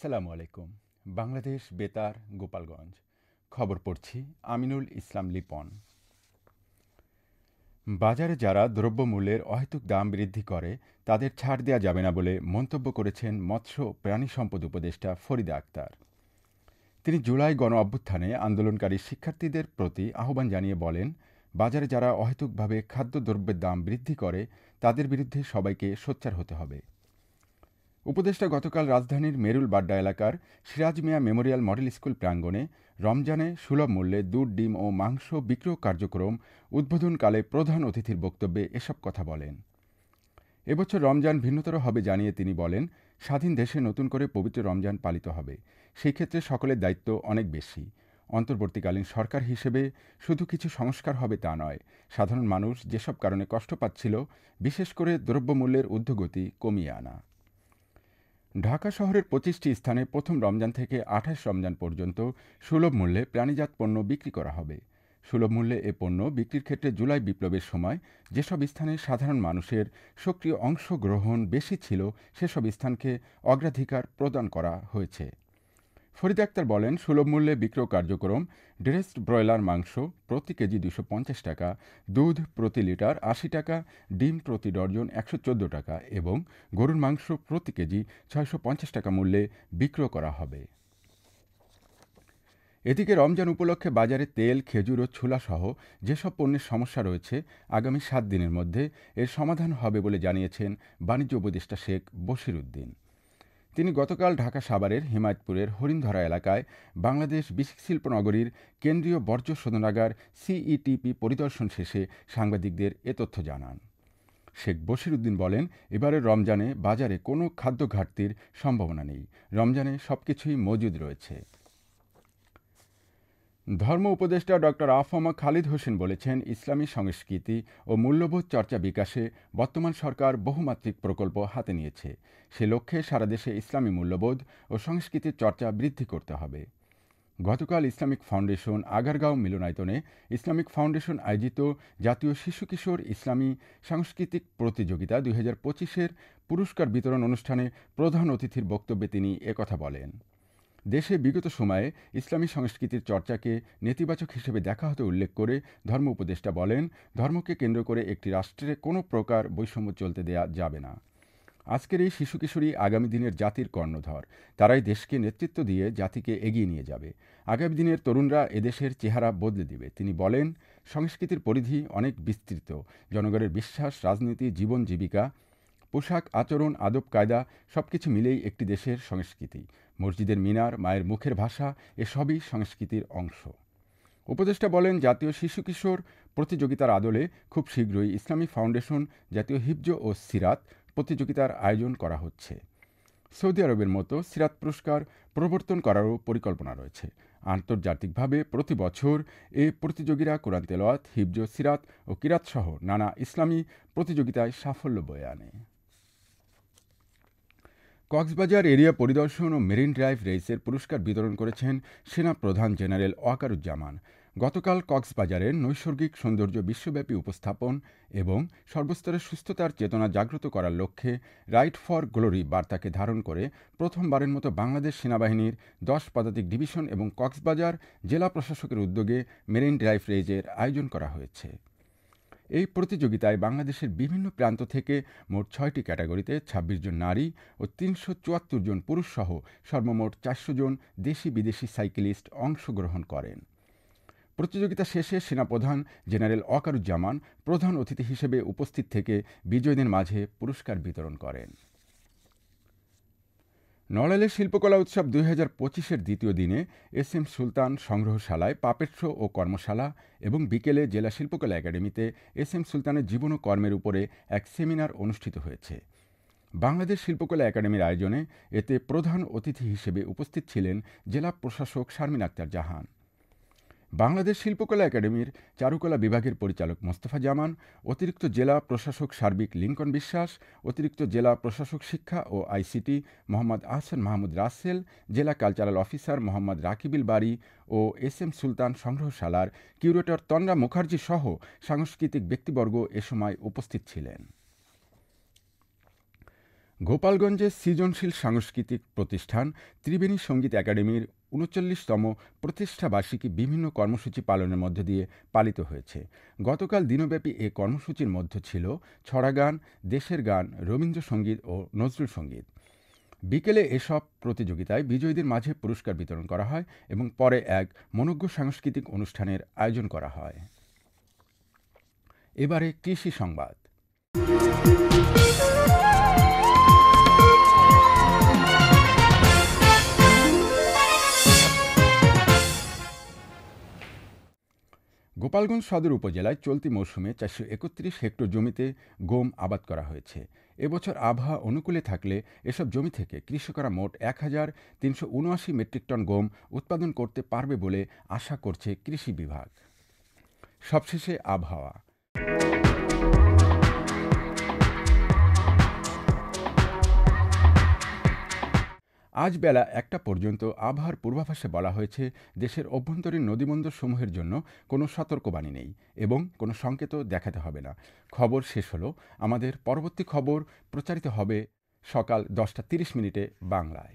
আসসালামু আলাইকুম। বাংলাদেশ বেতার গোপালগঞ্জ খবর পড়ছি আমিনুল ইসলাম লিপন। বাজারে যারা দ্রব্যমূল্যের অহেতুক দাম বৃদ্ধি করে তাদের ছাড় দেওয়া যাবে না বলে মন্তব্য করেছেন মৎস্য ও প্রাণী সম্পদ উপদেষ্টা ফরিদা আক্তার। তিনি জুলাই গণ অভ্যুত্থানে আন্দোলনকারী শিক্ষার্থীদের প্রতি আহ্বান জানিয়ে বলেন, বাজারে যারা অহেতুকভাবে খাদ্যদ্রব্যের দাম বৃদ্ধি করে তাদের বিরুদ্ধে সবাইকে সোচ্চার হতে হবে। উপদেষ্টা গতকাল রাজধানীর মেরুল বাড্ডা এলাকার Siraj Mia Memorial model school প্রাঙ্গণে রমজানে সুলভ মূল্যে দুধ, ডিম ও মাংস বিক্রয় কার্যক্রম উদ্বোধনকালে প্রধান অতিথির বক্তব্যে এসব কথা বলেন। এবছর রমজান ভিন্নতর হবে জানিয়ে তিনি বলেন, স্বাধীন দেশে নতুন করে পবিত্র রমজান পালিত হবে। সেই ক্ষেত্রে সকলের দায়িত্ব অনেক বেশি। অন্তর্বর্তীকালীন সরকার হিসেবে শুধু কিছু সংস্কার হবে তা নয়, সাধারণ মানুষ যেসব কারণে কষ্ট পাচ্ছিল, বিশেষ করে দ্রব্যমূল্যের ঊর্ধ্বগতি কমিয়ে আনা। ঢাকা শহরের ২৫টি স্থানে প্রথম রমজান থেকে ২৮ রমজান পর্যন্ত সুলভ মূল্যে প্রাণীজাত পণ্য বিক্রি করা হবে। সুলভ মূল্যে এ পণ্য বিক্রির ক্ষেত্রে জুলাই বিপ্লবের সময় যেসব স্থানে সাধারণ মানুষের সক্রিয় অংশগ্রহণ বেশি ছিল সেসব স্থানকে অগ্রাধিকার প্রদান করা হয়েছে। ফরিদা আক্তার বলেন, সুলভ মূল্যে বিক্রয় কার্যক্রম ড্রেসড ব্রয়লার মাংস প্রতি কেজি ২৫০ টাকা, দুধ প্রতি লিটার ৮০ টাকা, ডিম প্রতি ডর্জন ১১৪ টাকা এবং গরুর মাংস প্রতি কেজি ৬৫০ টাকা মূল্যে বিক্রয় করা হবে। এদিকে রমজান উপলক্ষে বাজারে তেল, খেজুর ও ছোলাসহ যেসব পণ্যের সমস্যা রয়েছে আগামী ৭ দিনের মধ্যে এর সমাধান হবে বলে জানিয়েছেন বাণিজ্য উপদেষ্টা শেখ বশির উদ্দিন। তিনি গতকাল ঢাকা সাভারের হিমায়তপুরের হরিণধরা এলাকায় বাংলাদেশ বিসিক শিল্প নগরীর কেন্দ্রীয় বর্জ্য শোধনাগার সিইটিপি পরিদর্শন শেষে সাংবাদিকদের এ তথ্য জানান। শেখ বশির উদ্দিন বলেন, এবারের রমজানে বাজারে কোনো খাদ্য ঘাটতির সম্ভাবনা নেই। রমজানে সবকিছুই মজুদ রয়েছে। ধর্ম উপদেষ্টা ডক্টর আফম খালিদ হোসেন বলেছেন, ইসলামী সংস্কৃতি ও মূল্যবোধ চর্চা বিকাশে বর্তমান সরকার বহুমাত্রিক প্রকল্প হাতে নিয়েছে। সে লক্ষ্যে সারা দেশে ইসলামী মূল্যবোধ ও সংস্কৃতির চর্চা বৃদ্ধি করতে হবে। গতকাল ইসলামিক ফাউন্ডেশন আগারগাঁও মিলনায়তনে ইসলামিক ফাউন্ডেশন আয়োজিত জাতীয় শিশু কিশোর ইসলামী সাংস্কৃতিক প্রতিযোগিতা ২০২৫-এর পুরস্কার বিতরণ অনুষ্ঠানে প্রধান অতিথির বক্তব্যে তিনি একথা বলেন। দেশে বিগত সময়ে ইসলামী সংস্কৃতির চর্চাকে নেতিবাচক হিসেবে দেখা হতে উল্লেখ করে ধর্ম উপদেষ্টা বলেন, ধর্মকে কেন্দ্র করে একটি রাষ্ট্রে কোনো প্রকার বৈষম্য চলতে দেয়া যাবে না। আজকের এই শিশু কিশোরী আগামী দিনের জাতির কর্ণধর। তারাই দেশকে নেতৃত্ব দিয়ে জাতিকে এগিয়ে নিয়ে যাবে। আগামী দিনের তরুণরা এদেশের চেহারা বদলে দিবে। তিনি বলেন, সংস্কৃতির পরিধি অনেক বিস্তৃত। জনগণের বিশ্বাস, রাজনীতি, জীবন জীবিকা, পোশাক, আচরণ, আদব কায়দা সবকিছু মিলেই একটি দেশের সংস্কৃতি। মসজিদের মিনার, মায়ের মুখের ভাষা এসবই সংস্কৃতির অংশ। উপদেষ্টা বলেন, জাতীয় শিশু কিশোর প্রতিযোগিতার আদলে খুব শীঘ্রই ইসলামী ফাউন্ডেশন জাতীয় হিফজ ও সিরাত প্রতিযোগিতার আয়োজন করা হচ্ছে। সৌদি আরবের মতো সিরাত পুরস্কার প্রবর্তন করারও পরিকল্পনা রয়েছে। আন্তর্জাতিকভাবে প্রতি বছর এ প্রতিযোগীরা কোরআন তেলাওয়াত, হিফজ, সিরাত ও কিরাত সহ নানা ইসলামী প্রতিযোগিতায় সাফল্য বয়ে আনে। কক্সবাজার এরিয়া পরিদর্শন ও মেরিন ড্রাইভ রেসের পুরস্কার বিতরণ করেছেন সেনা প্রধান জেনারেল ওয়াকারুজ্জামান। গতকাল কক্সবাজারের নৈসর্গিক সৌন্দর্য বিশ্বব্যাপী উপস্থাপন এবং সর্বস্তরের সুস্থতার চেতনা জাগ্রত করার লক্ষ্যে রাইট ফর গ্লোরি বার্তাকে ধারণ করে প্রথমবারের মতো বাংলাদেশ সেনাবাহিনীর ১০ পদাতিক ডিভিশন এবং কক্সবাজার জেলা প্রশাসকের উদ্যোগে মেরিন ড্রাইভ রেসের আয়োজন করা হয়েছে। এই প্রতিযোগিতায় বাংলাদেশের বিভিন্ন প্রান্ত থেকে মোট ৬টি ক্যাটাগরিতে ২৬ জন নারী ও ৩৭৪ জন পুরুষ সহ সর্বমোট ৪০০ জন দেশি বিদেশি সাইকেলিস্ট অংশগ্রহণ করেন। প্রতিযোগিতা শেষে সেনাপ্রধান জেনারেল ওয়াকারুজ্জামান প্রধান অতিথি হিসেবে উপস্থিত থেকে বিজয়ীদের মাঝে পুরস্কার বিতরণ করেন। নড়াইলের শিল্পকলা উৎসব ২০২৫-এর দ্বিতীয় দিনে এস এম সুলতান সংগ্রহশালায় পাপেট শো ও কর্মশালা এবং বিকেলে জেলা শিল্পকলা একাডেমিতে এস এম সুলতানের জীবন ও কর্মের উপরে এক সেমিনার অনুষ্ঠিত হয়েছে। বাংলাদেশ শিল্পকলা একাডেমির আয়োজনে এতে প্রধান অতিথি হিসেবে উপস্থিত ছিলেন জেলা প্রশাসক শারমিন আক্তার জাহান। বাংলাদেশ শিল্পকলা একাডেমির চারুকলা বিভাগের পরিচালক মোস্তফা জামান, অতিরিক্ত জেলা প্রশাসক সার্বিক লিঙ্কন বিশ্বাস, অতিরিক্ত জেলা প্রশাসক শিক্ষা ও আইসিটি মোহাম্মদ আহসান মাহমুদ রাসেল, জেলা কালচারাল অফিসার মোহাম্মদ রাকিবিল বারি ও এস এম সুলতান সংগ্রহশালার কিউরেটর তন্দ্রা মুখার্জি সহ সাংস্কৃতিক ব্যক্তিবর্গ এ সময় উপস্থিত ছিলেন। গোপালগঞ্জে সৃজনশীল সাংস্কৃতিক প্রতিষ্ঠান ত্রিবেণী সঙ্গীত একাডেমির ৩৯তম প্রতিষ্ঠাবার্ষিকী বিভিন্ন কর্মসূচি পালনের মধ্য দিয়ে পালিত হয়েছে। গতকাল দিনব্যাপী এ কর্মসূচির মধ্যে ছিল ছড়া গান, দেশের গান, রবীন্দ্রসঙ্গীত ও নজরুল সঙ্গীত। বিকেলে এসব প্রতিযোগিতায় বিজয়ীদের মাঝে পুরস্কার বিতরণ করা হয় এবং পরে এক মনোজ্ঞ সাংস্কৃতিক অনুষ্ঠানের আয়োজন করা হয়। এবারে কৃষি সংবাদ। গোপালগঞ্জ সদর উপজেলায় চলতি মৌসুমে ৪৩১ হেক্টর জমিতে গম আবাদ করা হয়েছে। এবছর আবহাওয়া অনুকূলে থাকলে এসব জমি থেকে কৃষকরা মোট ১,৩৭৯ মেট্রিক টন গম উৎপাদন করতে পারবে বলে আশা করছে কৃষি বিভাগ। সবশেষে আবহাওয়া। আজ বেলা ১টা পর্যন্ত আবহাওয়ার পূর্বাভাসে বলা হয়েছে দেশের অভ্যন্তরীণ নদীবন্দরসমূহের জন্য কোনো সতর্কবাণী নেই এবং কোনো সংকেতও দেখাতে হবে না। খবর শেষ হলো। আমাদের পরবর্তী খবর প্রচারিত হবে সকাল ১০টা ৩০ মিনিটে বাংলায়।